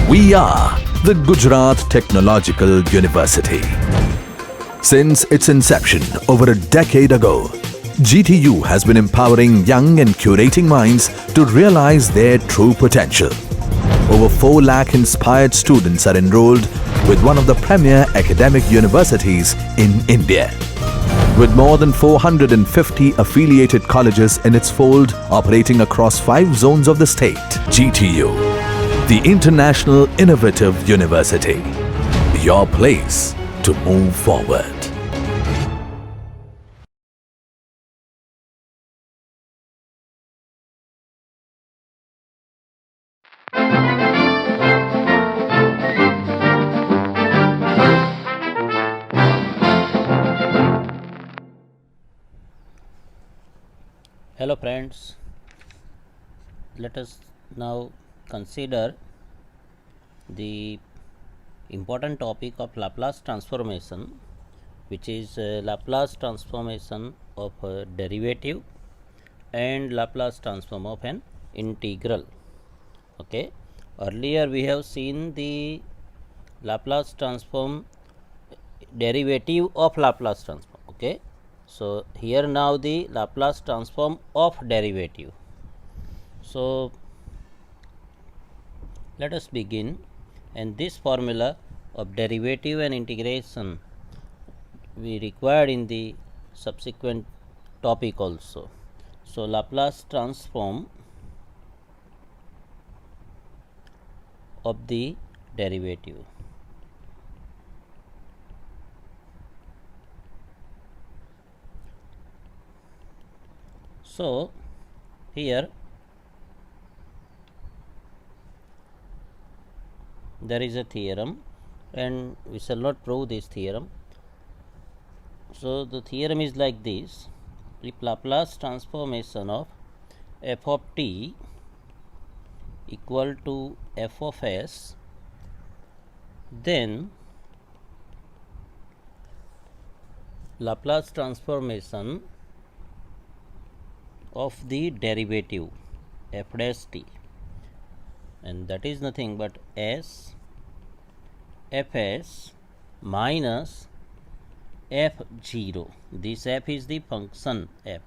We are the Gujarat Technological University. Since its inception over a decade ago, GTU has been empowering young and curating minds to realize their true potential. Over 4 lakh inspired students are enrolled with one of the premier academic universities in India. With more than 450 affiliated colleges in its fold operating across 5 zones of the state, GTU, the International Innovative University, your place to move forward. Hello friends, let us now consider the important topic of Laplace transformation, which is Laplace transformation of a derivative and Laplace transform of an integral. Okay, earlier we have seen the Laplace transform derivative of Laplace transform. Okay, so here now the Laplace transform of derivative. So let us begin, and this formula of derivative and integration we required in the subsequent topic also. So Laplace transform of the derivative. So here there is a theorem, and we shall not prove this theorem. So the theorem is like this: if Laplace transformation of f of t equal to f of s, then Laplace transformation of the derivative f dash t, and that is nothing but s fs minus f0. This f is the function f,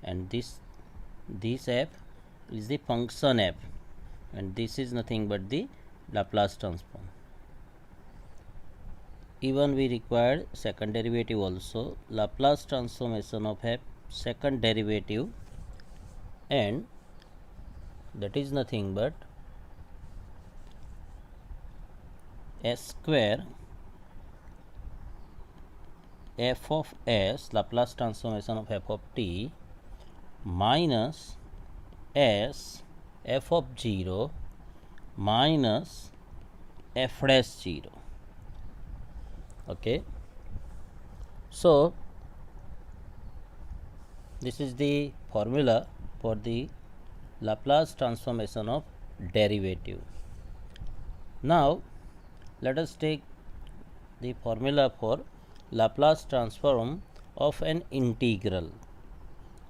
and this f is the function f, and this is nothing but the Laplace transform. Even we required second derivative also, Laplace transformation of f second derivative, and that is nothing but s square f of s, Laplace transformation of f of t, minus s f of 0 minus f dash 0. Okay, so this is the formula for the Laplace transformation of derivative. Now let us take the formula for Laplace transform of an integral.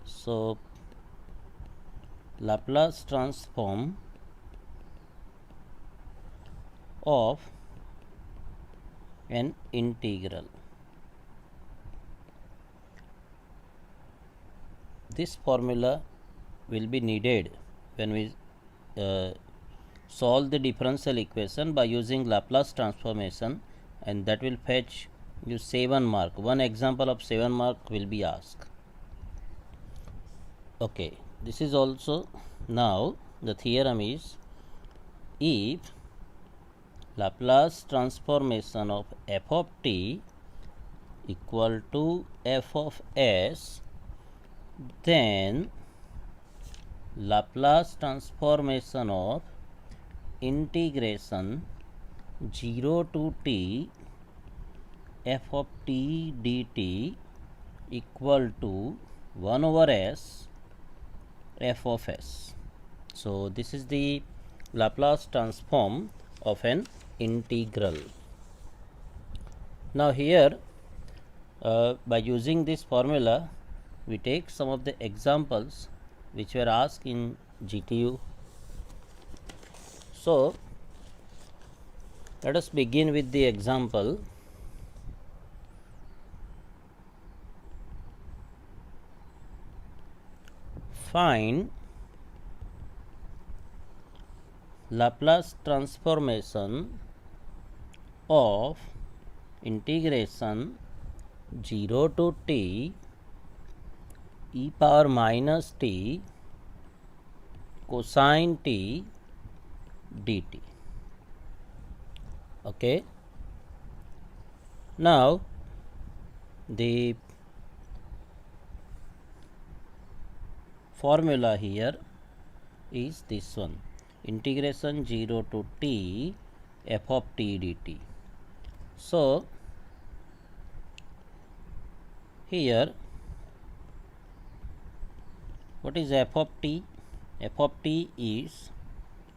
So Laplace transform of an integral. This formula will be needed when we solve the differential equation by using Laplace transformation, and that will fetch you 7 mark. One example of 7 mark will be asked. Okay, this is also now the theorem is, if Laplace transformation of f of t equal to f of s, then Laplace transformation of integration 0 to t f of t dt equal to 1 over s f of s. So this is the Laplace transform of an integral. Now here by using this formula we take some of the examples which were asked in GTU. So Let us begin with the example. Find Laplace transformation of integration 0 to t e power minus t cosine t dt. Okay. Now the formula here is this one, integration 0 to t f of t dt. So here what is f of t? F of t is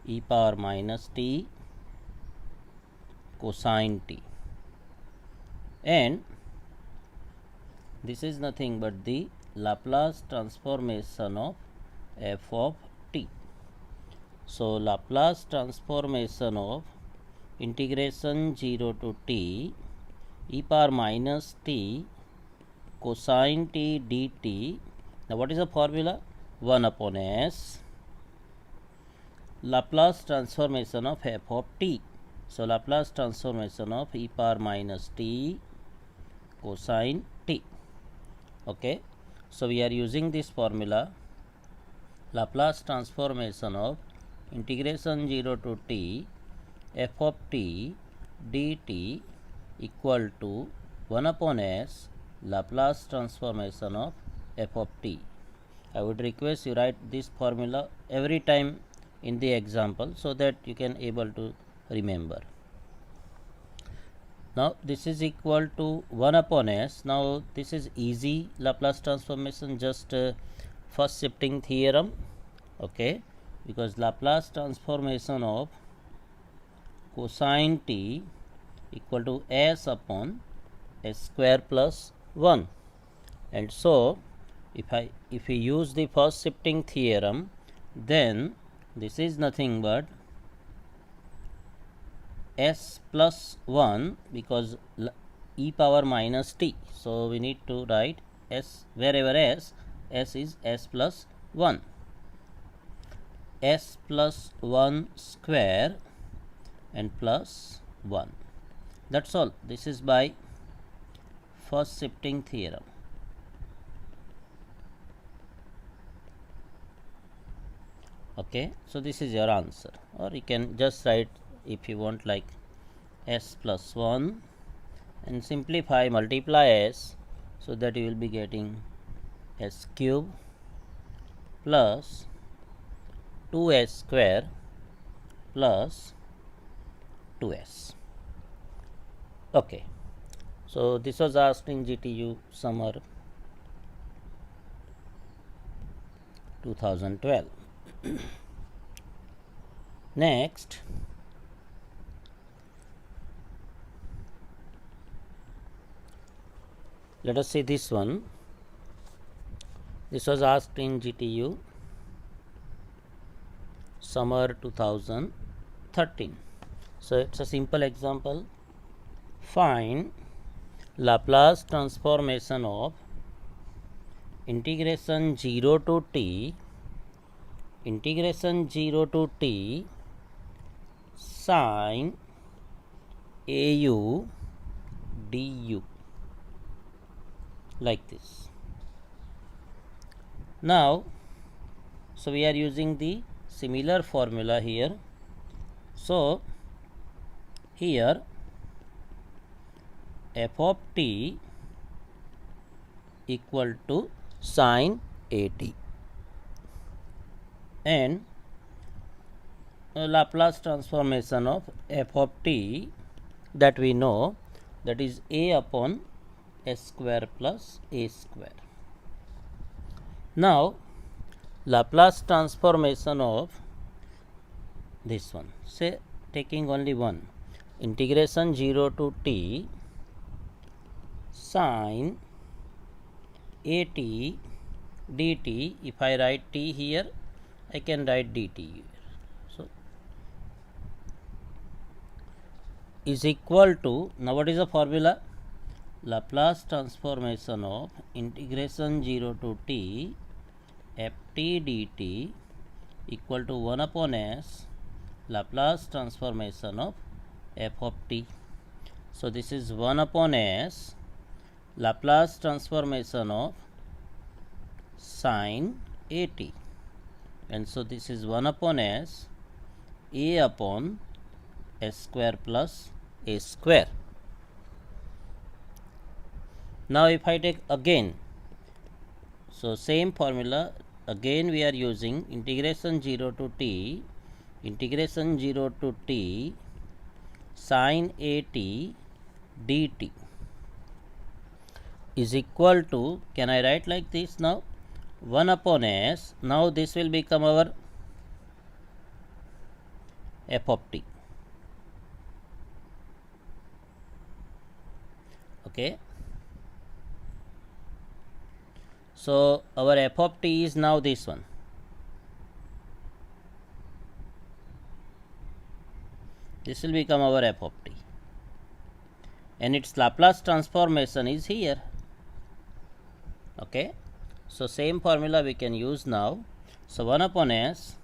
e power minus t cosine t, and this is nothing but the Laplace transformation of f of t. So Laplace transformation of integration 0 to t e power minus t cosine t dt. Now what is the formula? 1 upon s Laplace transformation of f of t. So Laplace transformation of e power minus t cosine t. Okay. So we are using this formula, Laplace transformation of integration 0 to t f of t dt equal to 1 upon s Laplace transformation of f of t. I would request you write this formula every time in the example so that you can able to remember. Now this is equal to 1 upon s. Now this is easy Laplace transformation, just first shifting theorem. Okay, because Laplace transformation of cosine t equal to s upon s square plus 1, and so if we use the first shifting theorem, then this is nothing but s plus 1, because e power minus t. So we need to write s wherever s is s plus 1, s plus 1 square and plus 1. That's all. This is by first shifting theorem. Okay, so this is your answer, or you can just write if you want like s plus 1 and simplify, multiply s, so that you will be getting s cube plus 2s square plus 2s. Okay, so this was asked in GTU summer 2012. Next, let us see this one. This was asked in GTU summer 2013. So it's a simple example. Find Laplace transformation of integration 0 to t sine au du, like this. Now, so we are using the similar formula here. So here f of t equal to sine at, and Laplace transformation of f of t that we know, that is a upon s square plus a square. Now Laplace transformation of this one, say taking only one, integration 0 to t sine at dt. If I write t here, I can write dt here. So is equal to, now what is the formula? Laplace transformation of integration 0 to t ft dt equal to 1 upon s Laplace transformation of f of t. So this is 1 upon s Laplace transformation of sin at, and so this is 1 upon s a upon s square plus a square. Now if I take again, so same formula again we are using integration 0 to t sin at dt is equal to, can I write like this now, 1 upon s, now this will become our f of t. Okay. So our f of t is now this one. This will become our f of t, and its Laplace transformation is here. Okay. So same formula we can use now. So 1 upon s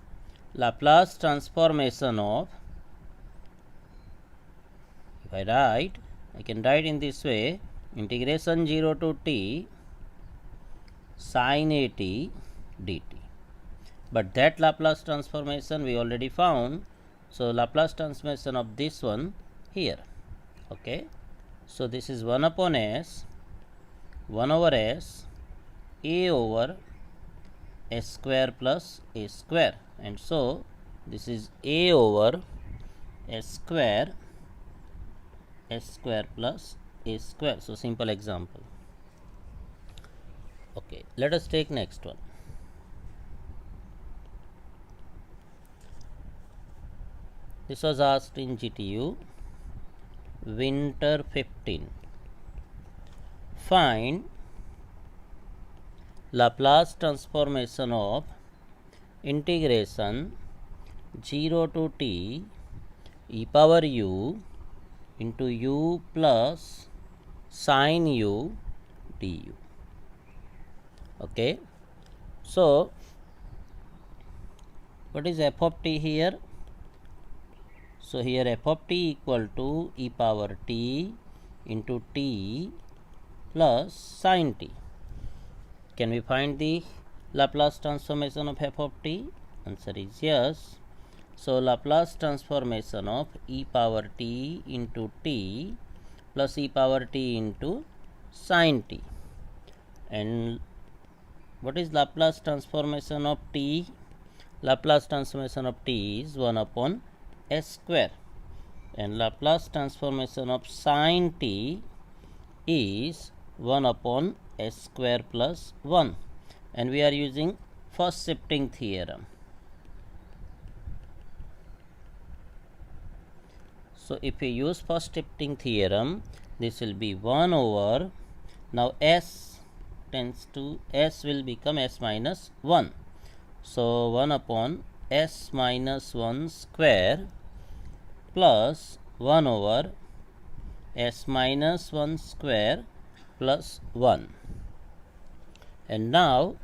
Laplace transformation of, if I write, I can write in this way, integration 0 to t sin at dt, but that Laplace transformation we already found, so Laplace transformation of this one here. Okay. So this is 1 upon s 1 over s a over s square plus a square, and so this is a over s square plus a square. So simple example. Okay, let us take next one. This was asked in GTU winter 15. Find Laplace transformation of integration 0 to t e power u into u plus sin u du. Okay. So what is f of t here? So here f of t equal to e power t into t plus sin t. Can we find the Laplace transformation of f of t? Answer is yes. So Laplace transformation of e power t into t plus e power t into sin t. And what is Laplace transformation of t? Laplace transformation of t is 1 upon s square, and Laplace transformation of sin t is 1 upon s square plus 1, and we are using first shifting theorem. So if we use first shifting theorem, this will be 1 over, now s tends to, s will become s minus 1. So 1 upon s minus 1 square plus 1 over s minus 1 square plus 1. And now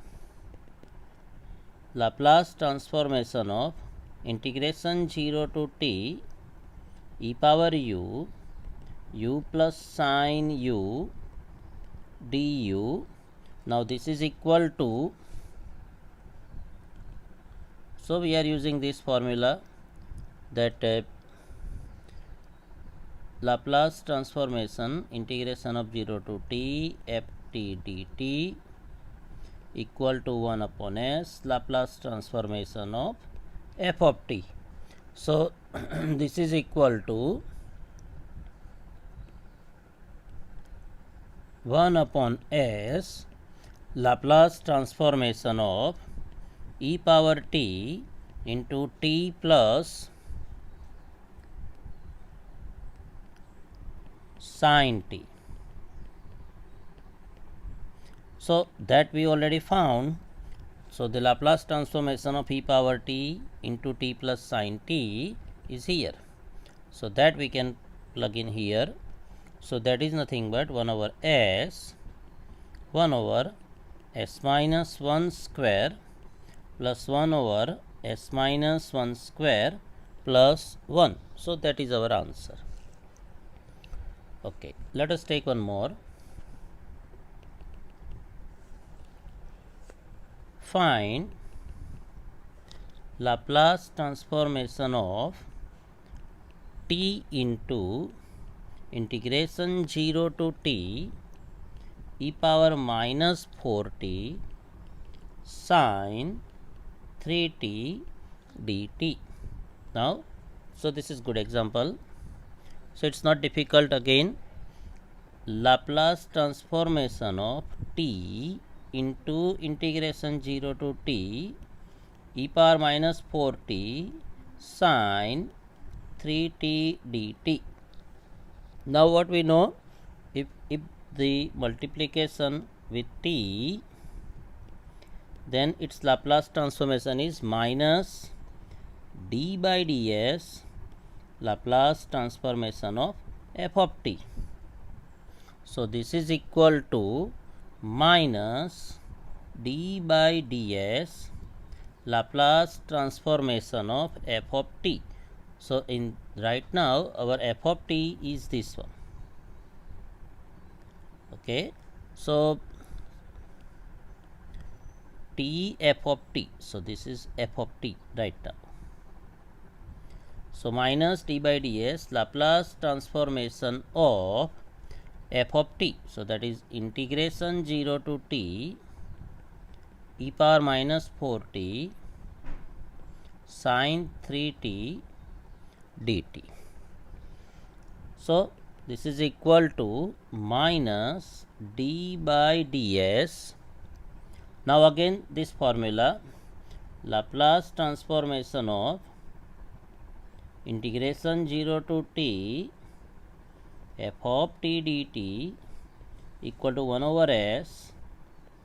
Laplace transformation of integration 0 to t e power u plus sin u du. Now this is equal to, so we are using this formula that Laplace transformation integration of 0 to t ft dt equal to 1 upon s Laplace transformation of f of t. So this is equal to 1 upon s Laplace transformation of e power t into t plus sin t. So that we already found. So the Laplace transformation of e power t into t plus sin t is here. So that we can plug in here. So that is nothing but 1 over s minus 1 square plus 1 over s minus 1 square plus 1. So that is our answer. Okay, let us take one more. Find Laplace transformation of t into integration 0 to t e power minus 4t sin 3t dt. Now, so this is good example. So it's not difficult again. Laplace transformation of t into integration 0 to t e power minus 4t sin 3t dt. Now what we know, if the multiplication with t, then its Laplace transformation is minus d by ds Laplace transformation of f of t. So this is equal to minus d by ds Laplace transformation of f of t. So in right now our f of t is this one. Okay, so t f of t. So this is f of t right now. So minus d by ds Laplace transformation of f of t. So that is integration 0 to t e power minus 4t sin 3t dt. So this is equal to minus d by ds. Now again this formula, Laplace transformation of integration 0 to t f of t dt equal to 1 over s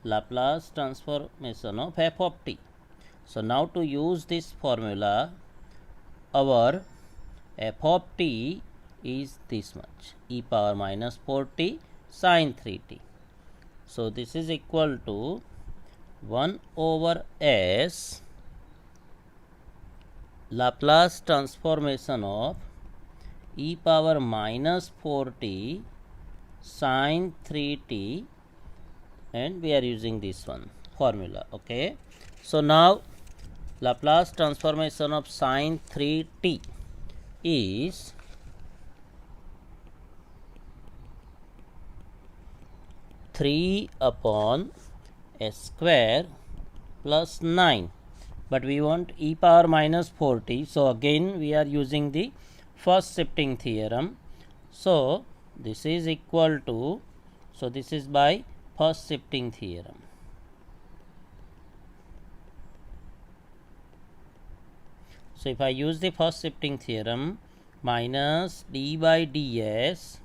Laplace transformation of f of t. So now to use this formula, our f of t is this much, e power minus 4t sin 3t. So this is equal to 1 over s Laplace transformation of e power minus 4t sin 3t, and we are using this one formula. Okay, so now Laplace transformation of sin 3t is (3 upon s square plus 9). But we want e power minus 4t. So again we are using the first shifting theorem. So this is equal to, so this is by first shifting theorem. So if I use the first shifting theorem, minus d by ds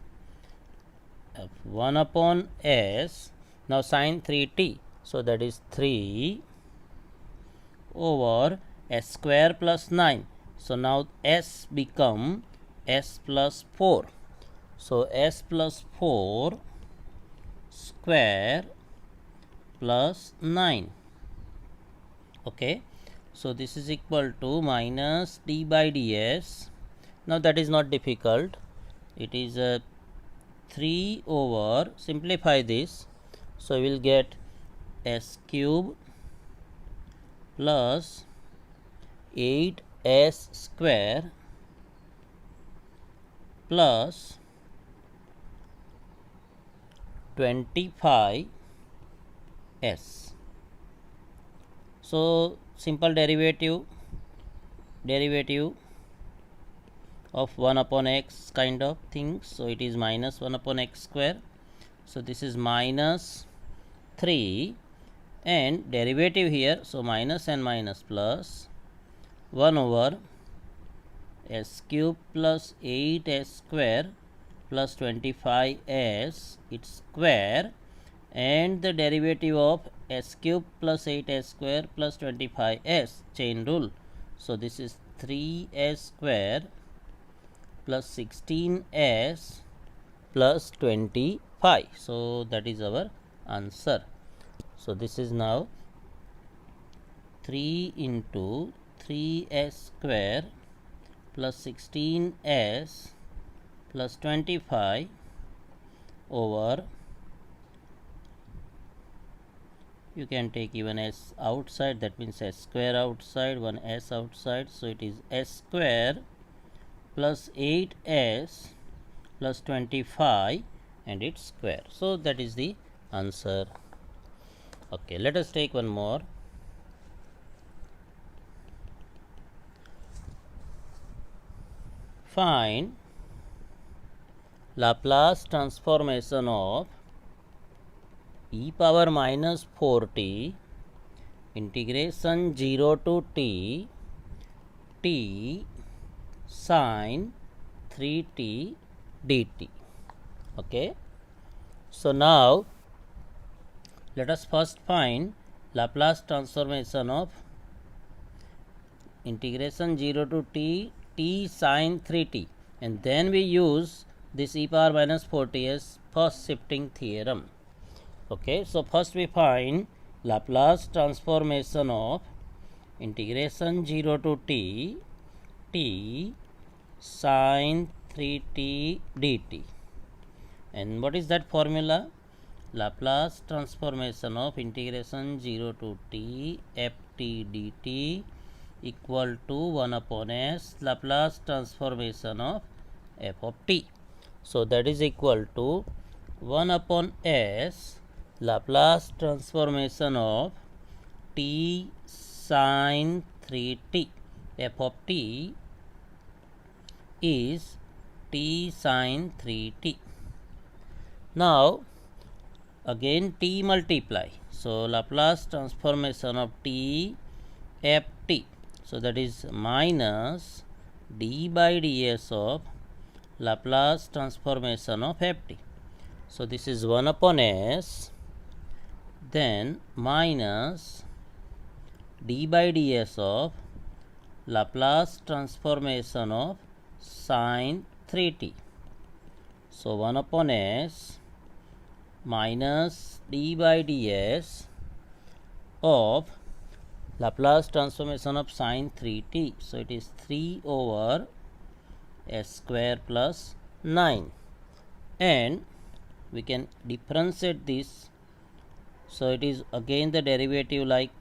of 1 upon s, now sin 3t. So that is 3 over s square plus 9. So now s become s plus 4. So s plus 4 square plus 9. Okay, so this is equal to minus d by ds. Now that is not difficult. It is a 3 over, simplify this. So we will get s cube plus 8s square plus 25s. So simple derivative of 1 upon x kind of things. So it is minus 1 upon x square. So this is minus 3, and derivative here, so minus and minus plus 1 over s cube plus 8s square plus 25s its square, and the derivative of s cube plus 8s square plus 25s, chain rule. So this is 3s square plus 16s plus 25. So that is our answer. So this is now 3 into 3s square plus 16s plus 25 over, you can take even s outside, that means s square outside, one s outside, so it is s square plus 8s plus 25 and its square. So that is the answer. Okay, let us take one more. Find Laplace transformation of e power minus 4t integration 0 to t t sin 3t dt. Okay, so now let us first find Laplace transformation of integration 0 to t t sin 3t, and then we use this e power minus 4t as first shifting theorem. Okay, so first we find Laplace transformation of integration 0 to t t sin 3t dt. And what is that formula? Laplace transformation of integration 0 to t ft dt equal to 1 upon s Laplace transformation of f of t. So that is equal to 1 upon s Laplace transformation of t sin 3t. f of t is t sin 3t. Now again t multiply, so Laplace transformation of t ft, so that is minus d by ds of Laplace transformation of ft. So this is 1 upon s, then minus d by ds of Laplace transformation of sin 3t. So 1 upon s minus d by ds of Laplace transformation of sin 3t. So it is 3 over s square plus 9, and we can differentiate this. So it is again the derivative like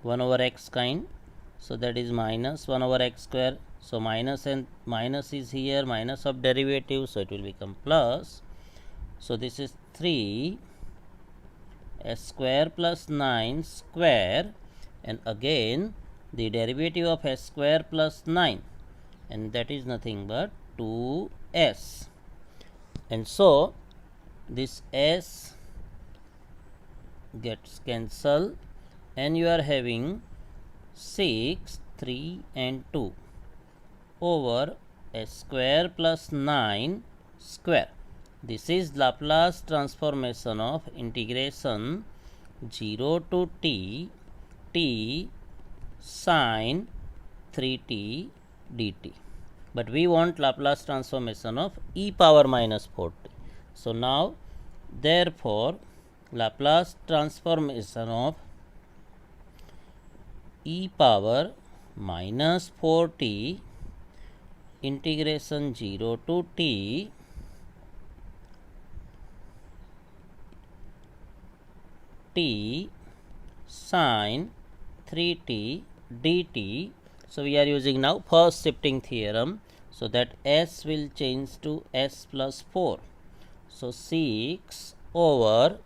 1 over x kind, so that is minus 1 over x square. So minus and minus is here, minus of derivative, so it will become plus. So this is 3 s square plus 9 square, and again the derivative of s square plus 9, and that is nothing but 2s. And so this s gets cancelled, and you are having 6, 3 and 2 over s square plus 9 square. This is Laplace transformation of integration 0 to t t sin 3t dt. But we want Laplace transformation of e power minus 4t. So now therefore Laplace transformation of e power minus 4t integration 0 to t t sin 3t dt. So we are using now first shifting theorem, so that s will change to s plus 4. So 6 over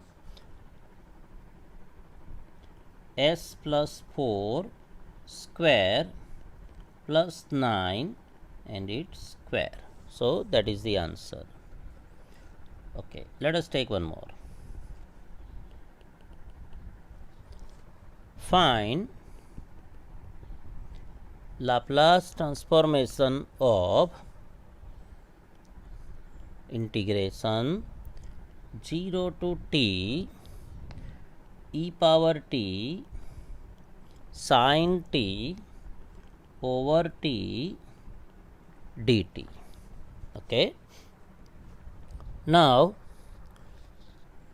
s plus 4 square plus 9 and its square. So that is the answer. Okay, let us take one more. Find Laplace transformation of integration 0 to t e power t sin t over t dt. Okay. Now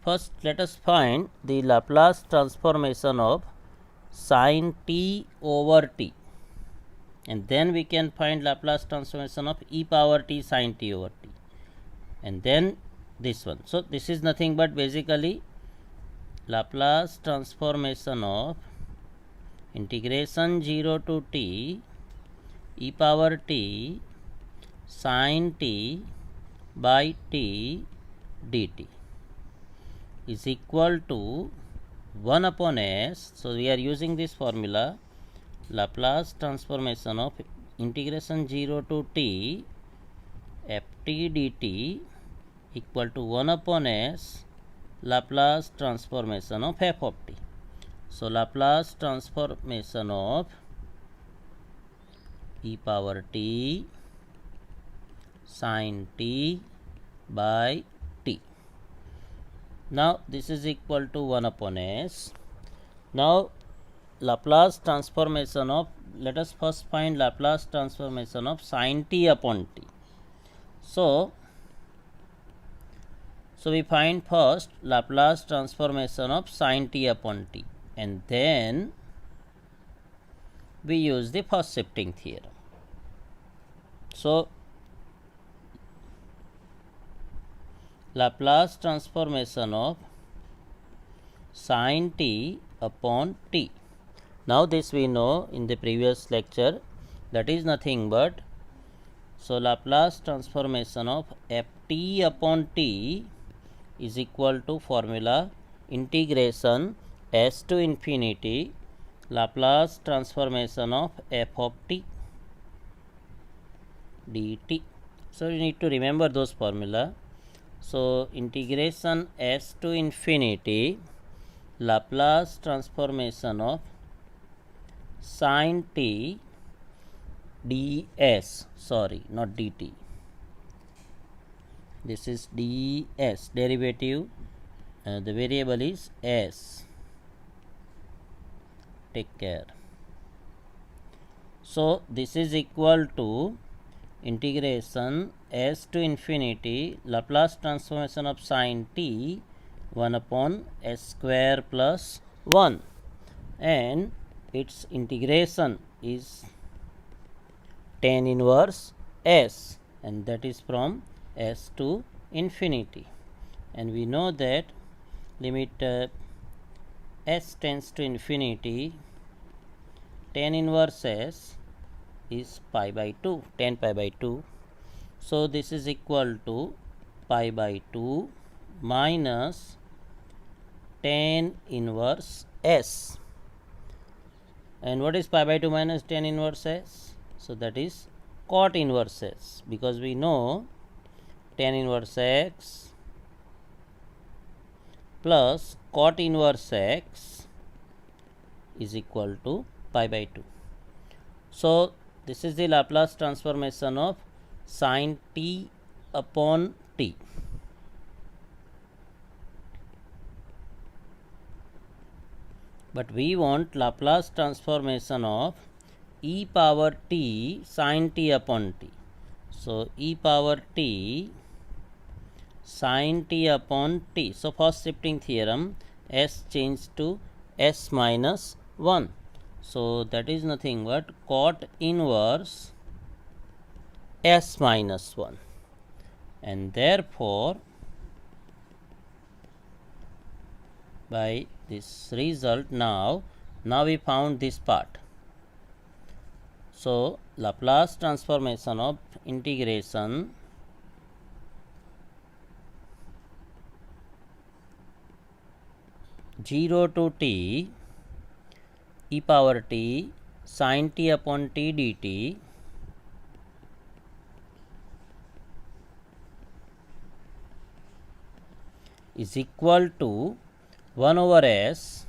first let us find the Laplace transformation of sin t over t, and then we can find Laplace transformation of e power t sin t over t, and then this one. So this is nothing but basically Laplace transformation of integration 0 to t e power t sin t by t dt is equal to 1 upon s. So we are using this formula, Laplace transformation of integration 0 to t ft dt equal to 1 upon s Laplace transformation of f of t. So Laplace transformation of e power t sin t by t. Now this is equal to 1 upon s. Now Laplace transformation of, let us first find Laplace transformation of sin t upon t. So we find first Laplace transformation of sin t upon t, and then we use the first shifting theorem. So Laplace transformation of sin t upon t. Now this we know in the previous lecture, that is nothing but, so Laplace transformation of ft upon t is equal to formula integration s to infinity Laplace transformation of f of t dt. So you need to remember those formula. So integration s to infinity Laplace transformation of sin t ds, sorry, not dt, this is ds, derivative, the variable is s, take care. So this is equal to integration s to infinity Laplace transformation of sin t 1 upon s square plus 1, and its integration is tan inverse s, and that is from s to infinity, and we know that limit s tends to infinity, tan inverse s is pi by 2, 10 pi by 2. So this is equal to pi by 2 minus tan inverse s. And what is pi by 2 minus tan inverse s? So that is cot inverse s, because we know tan inverse x plus cot inverse x is equal to pi by 2. So this is the Laplace transformation of sin t upon t. But we want Laplace transformation of e power t sin t upon t. So e power t sin t upon t. So first shifting theorem, s changed to s minus 1. So that is nothing but cot inverse s minus 1, and therefore by this result now we found this part. So Laplace transformation of integration zero to t e power t sin t upon t dt is equal to 1 over s,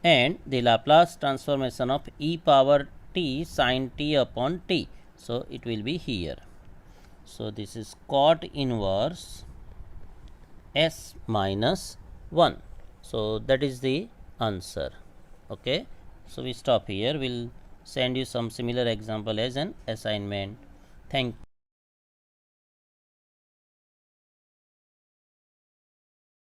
and the Laplace transformation of e power t sin t upon t. So it will be here. So this is cot inverse s minus 1. So that is the answer. Okay. So we stop here. We'll send you some similar example as an assignment. Thank